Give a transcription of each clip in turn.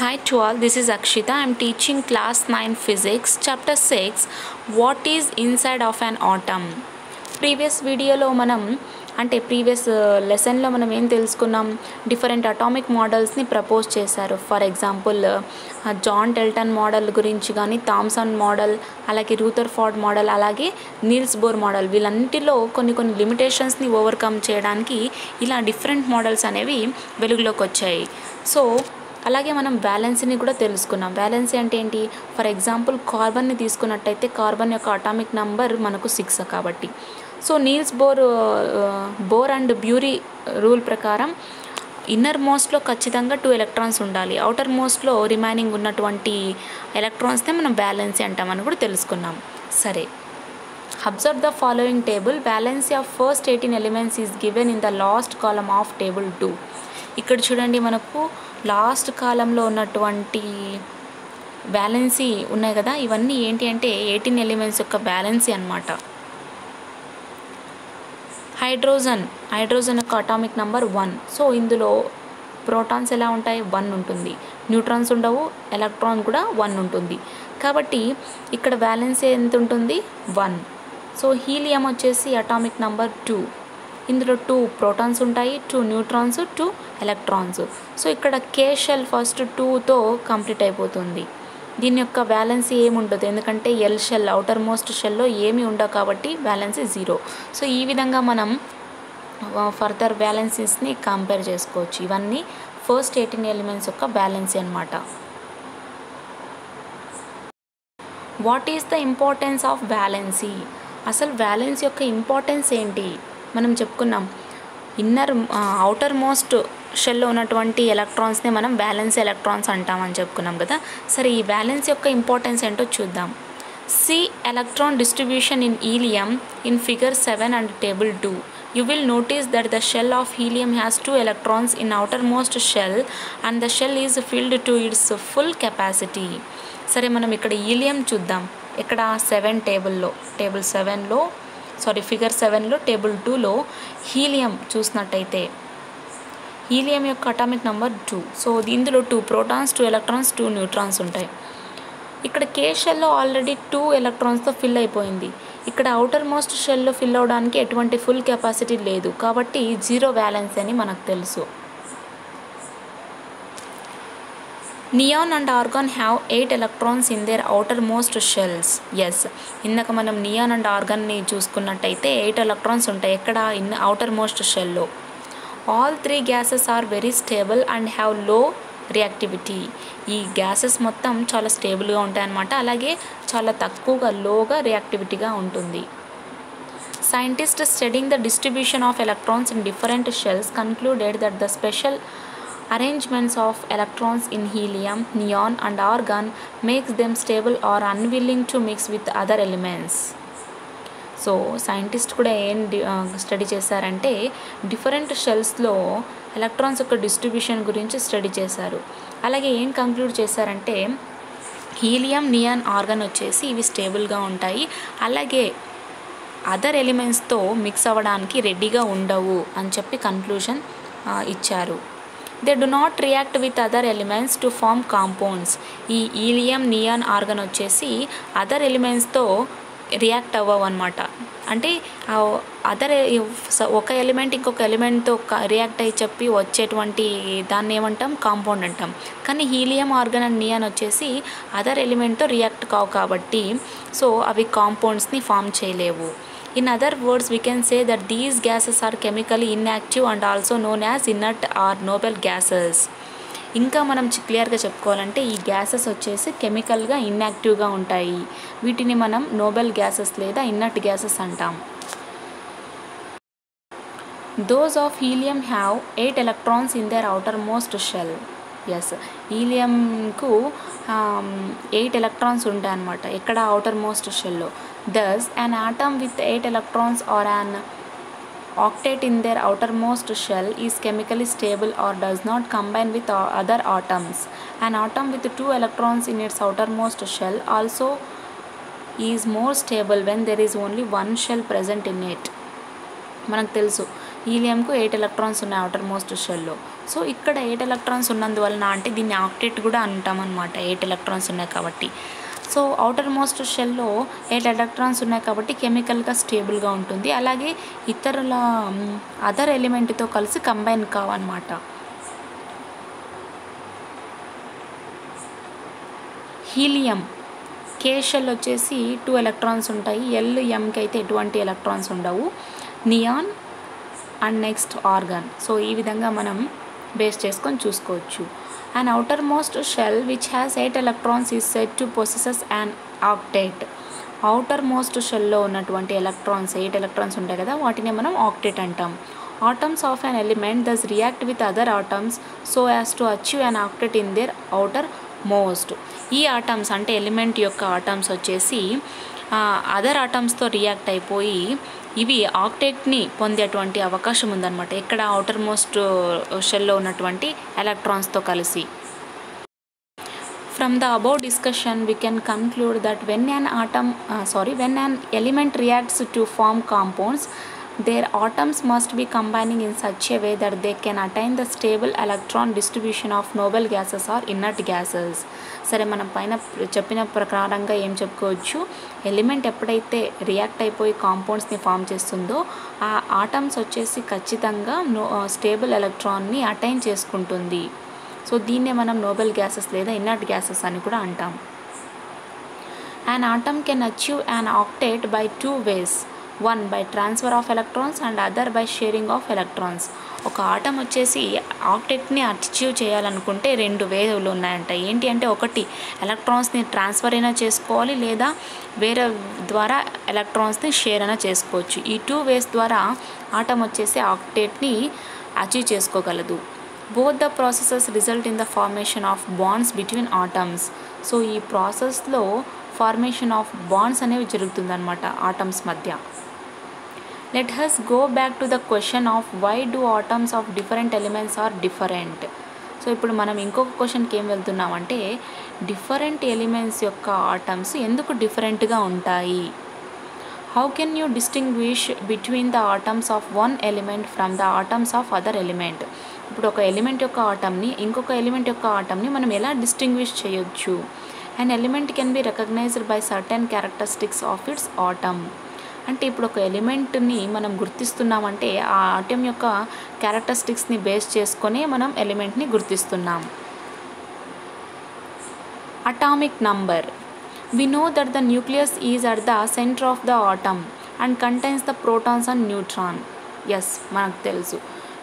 Hi to all, this is Akshita. I am teaching class 9 physics, chapter 6, what is inside of an atom. Previous వీడియోలో మనం previous లెసన్లో మనం ఏం తెలుసుకున్నాం, different atomic మోడల్స్ని propose చేశారు. For example John డెల్టన్ model గురించి కానీ, థామ్సన్ మోడల్, అలాగే రూథర్ఫోర్డ్ మోడల్, అలాగే నీల్స్ బోర్ మోడల్, వీళ్ళంటిలో కొన్ని లిమిటేషన్స్ని ఓవర్కమ్ చేయడానికి ఇలా డిఫరెంట్ మోడల్స్ అనేవి వెలుగులోకి వచ్చాయి. సో అలాగే మనం వ్యాలెన్సీని కూడా తెలుసుకున్నాం. వ్యాలెన్సీ అంటే ఏంటి? ఫర్ ఎగ్జాంపుల్ కార్బన్ని తీసుకున్నట్టయితే కార్బన్ యొక్క అటామిక్ నంబర్ మనకు 6 కాబట్టి. So Niels Bohr and Bury rule ప్రకారం ఇన్నర్ మోస్ట్లో ఖచ్చితంగా 2 ఎలక్ట్రాన్స్ ఉండాలి, అవుటర్ మోస్ట్లో రిమైనింగ్ ఉన్నటువంటి ఎలక్ట్రాన్స్నే మనం వ్యాలెన్సీ అంటామని కూడా తెలుసుకున్నాం. సరే, observe the following table. Valency of first 18 elements is given in the last column of table 2. ఇక్కడ చూడండి, మనకు లాస్ట్ కాలంలో ఉన్నటువంటి వ్యాలెన్సీ ఉన్నాయి కదా, ఇవన్నీ ఏంటి అంటే 18 ఎలిమెంట్స్ యొక్క వ్యాలెన్సీ అన్నమాట. హైడ్రోజన్ యొక్క అటామిక్ నంబర్ 1. సో ఇందులో ప్రోటాన్స్ ఎలా ఉంటాయి? 1 ఉంటుంది. న్యూట్రాన్స్ ఉండవు, ఎలక్ట్రాన్ కూడా 1 ఉంటుంది. కాబట్టి ఇక్కడ వ్యాలెన్సీ ఎంత ఉంటుంది? 1. సో హీలియం వచ్చేసి అటామిక్ నంబర్ 2. ఇందులో 2 ప్రోటాన్స్ ఉంటాయి, 2 న్యూట్రాన్స్, 2 ఎలక్ట్రాన్స్. సో ఇక్కడ కే షెల్ ఫస్ట్ 2తో కంప్లీట్ అయిపోతుంది. దీని యొక్క వ్యాలెన్సీ ఏమి ఉండదు, ఎందుకంటే ఎల్ షెల్, అవుటర్ మోస్ట్ షెల్లో ఏమి ఉండవు కాబట్టి వ్యాలెన్సీ 0. సో ఈ విధంగా మనం ఫర్దర్ వ్యాలెన్సీస్ని కంపేర్ చేసుకోవచ్చు. ఇవన్నీ ఫస్ట్ 18 ఎలిమెంట్స్ యొక్క వ్యాలెన్సీ అన్నమాట. What is the importance of valency? అసలు వ్యాలెన్సీ యొక్క ఇంపార్టెన్స్ ఏంటి? మనం చెప్పుకున్నాం, అవుటర్ మోస్ట్ షెల్లో ఉన్నటువంటి ఎలక్ట్రాన్స్ని మనం వ్యాలెన్సీ ఎలక్ట్రాన్స్ అంటామని చెప్పుకున్నాం కదా. సరే, ఈ వ్యాలెన్సీ యొక్క ఇంపార్టెన్స్ ఏంటో చూద్దాం. See electron distribution in helium in figure 7 and table 2. You will notice that the shell of helium has 2 electrons in outermost shell and the shell is filled to its full capacity. సరే, మనం ఇక్కడ helium చూద్దాం. ఇక్కడ figure 7లో table 2లో helium చూసినట్టయితే helium యొక్క atomic number 2. So ఇందులో 2 protons, 2 electrons, 2 neutrons ఉంటాయి. ఇక్కడ కే షెల్లో ఆల్రెడీ 2 ఎలక్ట్రాన్స్తో ఫిల్ అయిపోయింది. ఇక్కడ అవుటర్ మోస్ట్ షెల్లో ఫిల్ అవడానికి ఎటువంటి ఫుల్ కెపాసిటీ లేదు, కాబట్టి 0 వ్యాలెన్స్ అని మనకు తెలుసు. Neon and argon have 8 electrons in their outermost shells. Yes, ఇందాక మనం నియాన్ అండ్ ఆర్గాన్ని చూసుకున్నట్టయితే 8 ఎలక్ట్రాన్స్ ఉంటాయి. ఎక్కడ? ఇన్ అవుటర్ మోస్ట్ షెల్లో. All 3 gases are very stable and have low reactivity. ఈ గ్యాసెస్ మొత్తం చాలా స్టేబుల్గా ఉంటాయన్నమాట, అలాగే చాలా తక్కువగా లోగా రియాక్టివిటీగా ఉంటుంది. Scientist studying the distribution of electrons in different shells concluded that the special arrangements of electrons in helium, neon and argon makes them stable or unwilling to mix with other elements. So scientist కూడా ఏం study చేశారంటే different షెల్స్లో electrons యొక్క distribution గురించి study చేశారు. అలాగే ఏం conclude చేశారంటే helium, neon, argon వచ్చేసి ఇవి స్టేబుల్గా ఉంటాయి, అలాగే అదర్ ఎలిమెంట్స్తో మిక్స్ అవ్వడానికి రెడీగా ఉండవు అని చెప్పి కన్క్లూజన్ ఇచ్చారు. They do not react with other elements to form compounds. ఈ హీలియం, నియాన్, ఆర్గాన్ వచ్చేసి అదర్ ఎలిమెంట్స్తో రియాక్ట్ అవ్వవు అనమాట. అంటే ఒక ఎలిమెంట్ ఇంకొక ఎలిమెంట్తో రియాక్ట్ అయ్యి చెప్పి వచ్చేటువంటి దాన్ని ఏమంటాం? కాంపౌండ్ అంటాం. కానీ హీలియం, ఆర్గాన్ అండ్ నియాన్ వచ్చేసి అదర్ ఎలిమెంట్తో రియాక్ట్ కావు కాబట్టి సో అవి కాంపౌండ్స్ని ఫామ్ చేయలేవు. In other words, we can say that these gases are chemically inactive and also known as inert or noble gases. ఇంకా మనం క్లియర్గా చెప్పుకోవాలంటే ఈ గ్యాసెస్ వచ్చేసి కెమికల్గా ఇన్యాక్టివ్గా ఉంటాయి. వీటిని మనం నోబెల్ గ్యాసెస్ లేదా ఇన్నర్ట్ గ్యాసెస్ అంటాం. Those of helium have 8 electrons in their outermost shell. Yes, హీలియంకు 8 ఎలక్ట్రాన్స్ ఉంటాయి అన్నమాట. ఎక్కడ? అవుటర్ మోస్ట్ షెల్లో. Thus, an atom with 8 electrons or an octet in their outermost shell is chemically stable or does not combine with other atoms. An atom with 2 electrons in its outermost shell also is more stable when there is only one shell present in it. మనకు తెలుసు హీలియంకు 8 electrons ఉన్నాయి outer most షెల్లో. So ఇక్కడ 8 electrons ఉన్నందువలన అంటే దీన్ని octet కూడా అంటాం అనమాట, 8 ఎలక్ట్రాన్స్ ఉన్నాయి కాబట్టి. సో అవుటర్ మోస్ట్ షెల్లో 8 ఎలక్ట్రాన్స్ ఉన్నాయి కాబట్టి కెమికల్గా స్టేబుల్గా ఉంటుంది. అలాగే ఇతరుల అదర్ ఎలిమెంట్తో కలిసి కంబైన్ కావన్నమాట. హీలియం కే షెల్ వచ్చేసి 2 ఎలక్ట్రాన్స్ ఉంటాయి. ఎంకి అయితే ఎటువంటి ఎలక్ట్రాన్స్ ఉండవు. Neon and next argon. So ఈ విధంగా మనం బేస్ చేసుకొని చూసుకోవచ్చు. And outer most shell which has 8 electrons is said to possesses and octet. Outer most షెల్లో ఉన్నటువంటి ఎలక్ట్రాన్స్ 8 ఎలక్ట్రాన్స్ ఉంటాయి కదా, వాటిని మనం ఆక్టేట్ అంటాం. Atoms of an element thus react with other atoms so as to achieve an octet in their outermost. ఈ atoms అంటే element యొక్క ఆటమ్స్ వచ్చేసి అదర్ ఆటమ్స్తో రియాక్ట్ అయిపోయి ఇవి ఆక్టేట్ని పొందేటువంటి అవకాశం ఉందన్నమాట. ఇక్కడ అవుటర్ మోస్ట్ షెల్లో ఉన్నటువంటి ఎలక్ట్రాన్స్తో కలిసి. From the above discussion, we can conclude that when an element reacts to form compounds, their atoms must be combining in such a way that they can attain the stable electron distribution of noble gases or inert gases. సరే, మనం పైన చెప్పిన ప్రకారంగా ఏం చెప్పుకోవచ్చు, element ఎప్పుడైతే react అయిపోయి కాంపౌండ్స్ని form చేస్తుందో ఆ ఆటమ్స్ వచ్చేసి ఖచ్చితంగా స్టేబుల్ ఎలక్ట్రాన్ని అటైన్ చేసుకుంటుంది. సో దీన్నే మనం నోబెల్ గ్యాసెస్ లేదా ఇన్నర్ట్ గ్యాసెస్ అని కూడా అంటాం. An atom can achieve an octet by 2 ways. One by transfer of electrons and other by sharing of electrons. ఒక ఆటం వచ్చేసి ఆక్టెట్ని అచీవ్ చేయాలనుకుంటే 2 వేలు ఉన్నాయంట. ఏంటి అంటే, ఒకటి ఎలక్ట్రాన్స్ని ట్రాన్స్ఫర్ అయినా చేసుకోవాలి, లేదా వేరే ద్వారా ఎలక్ట్రాన్స్ని షేర్ అయినా చేసుకోవచ్చు. ఈ 2 వేస్ ద్వారా ఆటం వచ్చేసి ఆక్టెట్ని అచీవ్ చేసుకోగలదు. Both the processes result in the formation of bonds between atoms. So ఈ ప్రాసెస్లో ఫార్మేషన్ ఆఫ్ బాండ్స్ అనేవి జరుగుతుందన్నమాట ఆటమ్స్ మధ్య. Let us go back to the question of why do atoms of different elements are different. So ఇప్పుడు మనం ఇంకొక క్వశ్చన్కి ఏం వెళ్తున్నామంటే, డిఫరెంట్ ఎలిమెంట్స్ యొక్క ఆటమ్స్ ఎందుకు డిఫరెంట్గా ఉంటాయి. How can you distinguish between the atoms of one element from the atoms of other element. ఇప్పుడు ఒక ఎలిమెంట్ యొక్క ఆటమ్ని ఇంకొక ఎలిమెంట్ యొక్క ఆటమ్ని మనం ఎలా డిస్టింగ్విష్ చేయొచ్చు. An element can be recognized by certain characteristics of its atom. అంటే ఇప్పుడు ఒక ఎలిమెంట్ని మనం గుర్తిస్తున్నామంటే ఆ ఆటం యొక్క క్యారెక్టరిస్టిక్స్ని బేస్ చేసుకొని మనం ఎలిమెంట్ని గుర్తిస్తున్నాం. Atomic number. We know that the nucleus is at the center of the atom and contains the protons and neutron. Yes, మనకు తెలుసు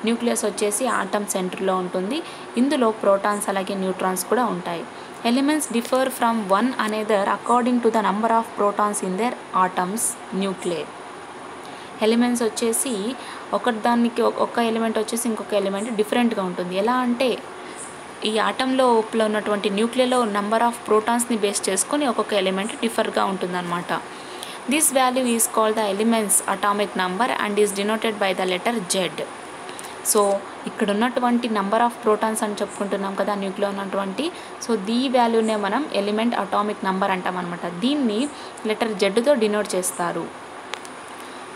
న్యూక్లియస్ వచ్చేసి ఆటమ్ సెంటర్లో ఉంటుంది. ఇందులో ప్రోటాన్స్ అలాగే న్యూట్రాన్స్ కూడా ఉంటాయి. Elements differ from one another according to the number of protons in there atoms nuclei. Elements వచ్చేసి ఒకదానికి ఒక ఎలిమెంట్ వచ్చేసి ఇంకొక ఎలిమెంట్ డిఫరెంట్గా ఉంటుంది. ఎలా అంటే ఈ ఆటంలో ఉన్నటువంటి న్యూక్లియర్లో నంబర్ ఆఫ్ ప్రోటాన్స్ని బేస్ చేసుకొని ఒక్కొక్క ఎలిమెంట్ డిఫర్గా ఉంటుందన్నమాట. This value is called the elements atomic number and is denoted by the letter Z. So ఇక్కడ ఉన్నటువంటి నంబర్ ఆఫ్ ప్రోటాన్స్ అని చెప్పుకుంటున్నాం కదా న్యూక్లియర్ ఉన్నటువంటి, సో దీ వాల్యూనే మనం ఎలిమెంట్ అటామిక్ నంబర్ అంటాం అనమాట. దీన్ని లెటర్ జెడ్తో డినోట్ చేస్తారు.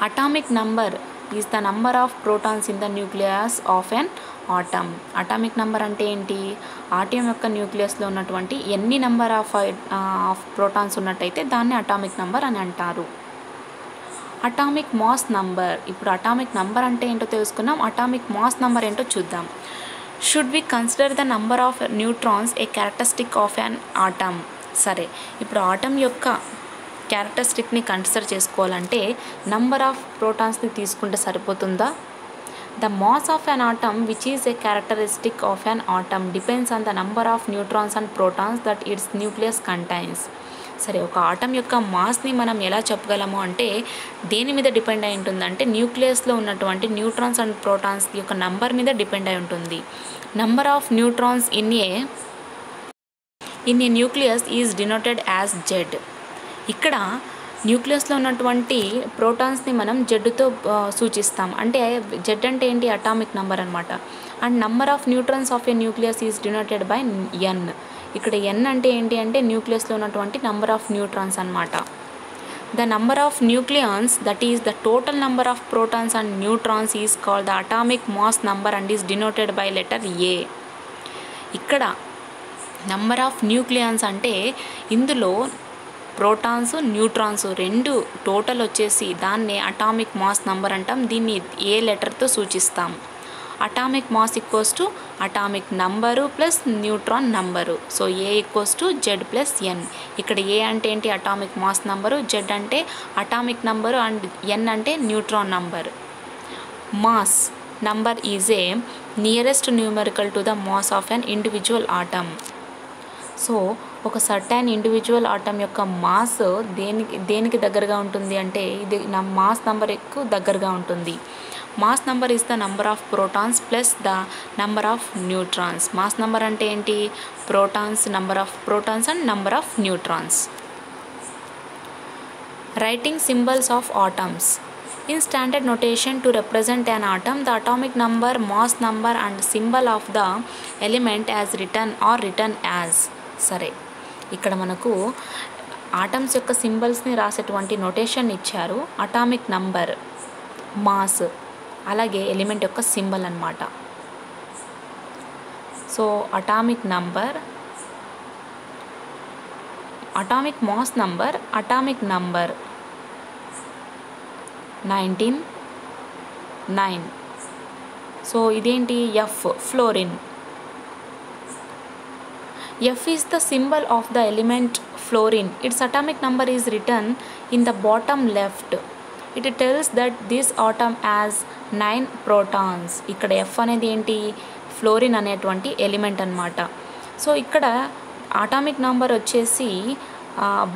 Atomic number is the number of protons in the nucleus of N atom. Atomic number అంటే ఏంటి, ఆటం యొక్క న్యూక్లియస్లో ఉన్నటువంటి ఎన్ని నంబర్ ఆఫ్ ప్రోటాన్స్ ఉన్నట్టయితే దాన్ని అటామిక్ నంబర్ అని అంటారు. Atomic mass number. ఇప్పుడు అటామిక్ నంబర్ అంటే ఏంటో తెలుసుకున్నాం, అటామిక్ మాస్ నంబర్ ఏంటో చూద్దాం. Should we consider the number of neutrons a characteristic of an atom. సరే, ఇప్పుడు ఆటమ్ యొక్క క్యారెక్టరిస్టిక్ని కన్సిడర్ చేసుకోవాలంటే నంబర్ ఆఫ్ ప్రోటాన్స్ని తీసుకుంటే సరిపోతుందా. The mass of an atom, which is a characteristic of an atom, depends on the number of neutrons and protons that its nucleus contains. సరే, ఒక ఆటం యొక్క మాస్ని మనం ఎలా చెప్పగలము అంటే దేని మీద డిపెండ్ అయి ఉంటుందంటే న్యూక్లియస్లో ఉన్నటువంటి న్యూట్రాన్స్ అండ్ ప్రోటాన్స్ యొక్క నంబర్ మీద డిపెండ్ అయి ఉంటుంది. Number of neutrons in a nucleus is denoted as Z. ఇక్కడ న్యూక్లియస్లో ఉన్నటువంటి ప్రోటాన్స్ని మనం జెడ్తో సూచిస్తాం. అంటే జెడ్ అంటే ఏంటి, అటామిక్ నంబర్ అనమాట. And number of neutrons of a nucleus is denoted by N. ఇక్కడ ఎన్ అంటే ఏంటి అంటే న్యూక్లియస్లో ఉన్నటువంటి నంబర్ ఆఫ్ న్యూట్రాన్స్ అనమాట. The number of nucleons, that is the total number of protons and neutrons, is called the atomic mass number and is denoted by letter A. ఇక్కడ number of nucleons అంటే ఇందులో protons neutrons రెండు total వచ్చేసి దాన్ని atomic mass number అంటాం. దీన్ని ఏ లెటర్తో సూచిస్తాం? Atomic mass equals to atomic number plus neutron number. So A equals to Z plus N. ఇక్కడ ఏ అంటే ఏంటి? అటామిక్ మాస్ నంబరు, జెడ్ అంటే అటామిక్ నంబరు అండ్ ఎన్ అంటే neutron number. Mass number is a nearest numerical to the mass of an individual atom. So ఒక certain individual atom యొక్క mass దేనికి దగ్గరగా ఉంటుంది అంటే ఇది నా మాస్ నంబర్ ఎక్కువ దగ్గరగా ఉంటుంది. Mass number is the number of protons plus the number of neutrons. Mass number అంటే ఏంటి? Protons, number of protons and number of neutrons. Writing symbols of atoms. In standard notation, to represent an atom, the atomic number, mass number and symbol of the element as written or written as. సరే, ఇక్కడ మనకు atoms యొక్క సింబల్స్ని రాసేటువంటి notation ఇచ్చారు. Atomic number, mass, అలాగే element యొక్క symbol అన్నమాట. So atomic number, atomic mass number, atomic number 19, 9. So ఇదేంటి? F, fluorine. F is the symbol of the element fluorine. Its atomic number is written in the bottom left. It tells that this atom has 9 protons. ఇక్కడ F అనేది ఏంటి? Fluorine అనేటువంటి element అన్నమాట. So ఇక్కడ atomic number వచ్చేసి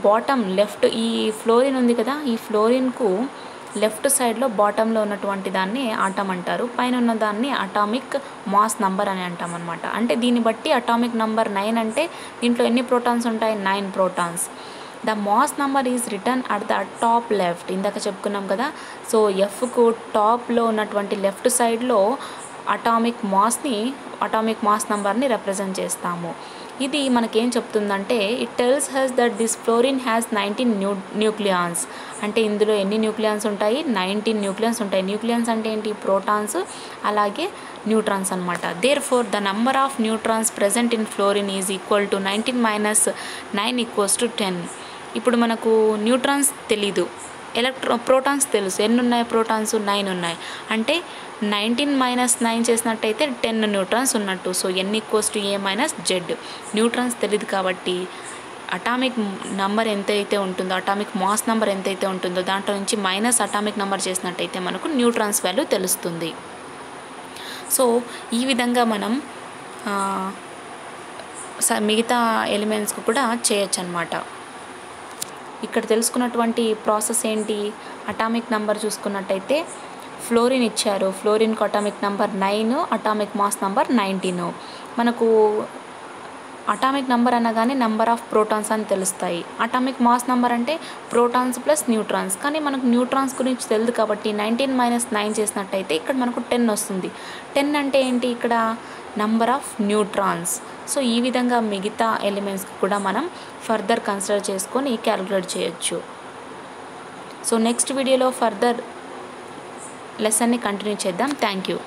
bottom left, ఈ fluorine ఉంది కదా, ఈ ఫ్లోరిన్కు లెఫ్ట్ సైడ్లో బాటంలో ఉన్నటువంటి దాన్ని ఆటమ్ అంటారు, పైన ఉన్న దాన్ని అటామిక్ మాస్ నంబర్ అని అంటాం అనమాట. అంటే దీన్ని బట్టి అటామిక్ నంబర్ 9 అంటే దీంట్లో ఎన్ని ప్రోటాన్స్ ఉంటాయి? 9 protons. The mass number is return at the top left. ఇందాక చెప్పుకున్నాం కదా. సో ఎఫ్కు టాప్లో ఉన్నటువంటి లెఫ్ట్ సైడ్లో అటామిక్ మాస్ నంబర్ని రిప్రజెంట్ చేస్తాము. ఇది మనకేం చెప్తుందంటే it tells has that this fluorine has 19 nucleons. అంటే ఇందులో ఎన్ని న్యూక్లియాన్స్ ఉంటాయి? 19 న్యూక్లియాన్స్ ఉంటాయి. న్యూక్లియాన్స్ అంటే ఏంటి? ప్రోటాన్స్ అలాగే న్యూట్రాన్స్ అనమాట. Therefore the number of neutrons present in fluorine is equal to 19 minus 9 equals to 10. ఇప్పుడు మనకు న్యూట్రాన్స్ తెలీదు, ప్రోటాన్స్ తెలుసు. ఎన్ని ఉన్నాయి ప్రోటాన్స్? 9 ఉన్నాయి. అంటే 19 మైనస్ 9 చేసినట్టయితే 10 న్యూట్రాన్స్ ఉన్నట్టు. So N equals to A minus Z. Neutrons తెలియదు కాబట్టి అటామిక్ నంబర్ ఎంతైతే ఉంటుందో, అటామిక్ మాస్ నెంబర్ ఎంతైతే ఉంటుందో దాంట్లో నుంచి మైనస్ అటామిక్ నెంబర్ చేసినట్టయితే మనకు న్యూట్రాన్స్ వాల్యూ తెలుస్తుంది. సో ఈ విధంగా మనం మిగతా ఎలిమెంట్స్కు కూడా చేయొచ్చు అన్నమాట. ఇక్కడ తెలుసుకున్నటువంటి ప్రాసెస్ ఏంటి? అటామిక్ నెంబర్ చూసుకున్నట్టయితే ఫ్లోరిన్ ఇచ్చారు, ఫ్లోరిన్కు atomic number 9, atomic mass number 19. మనకు అటామిక్ నెంబర్ అనగానే నెంబర్ ఆఫ్ ప్రోటాన్స్ అని తెలుస్తాయి. అటామిక్ మాస్ నెంబర్ అంటే ప్రోటాన్స్ ప్లస్ న్యూట్రాన్స్. కానీ మనకు న్యూట్రాన్స్ గురించి తెలియదు కాబట్టి 19 మైనస్ 9 చేసినట్టయితే ఇక్కడ మనకు 10 వస్తుంది. 10 అంటే ఏంటి? ఇక్కడ నంబర్ ఆఫ్ న్యూట్రాన్స్. సో ఈ విధంగా మిగతా ఎలిమెంట్స్కి కూడా మనం ఫర్దర్ కన్సిడర్ చేసుకొని క్యాలిక్యులేట్ చేయొచ్చు. సో నెక్స్ట్ వీడియోలో ఫర్దర్ లెసన్ని కంటిన్యూ చేద్దాం. Thank you.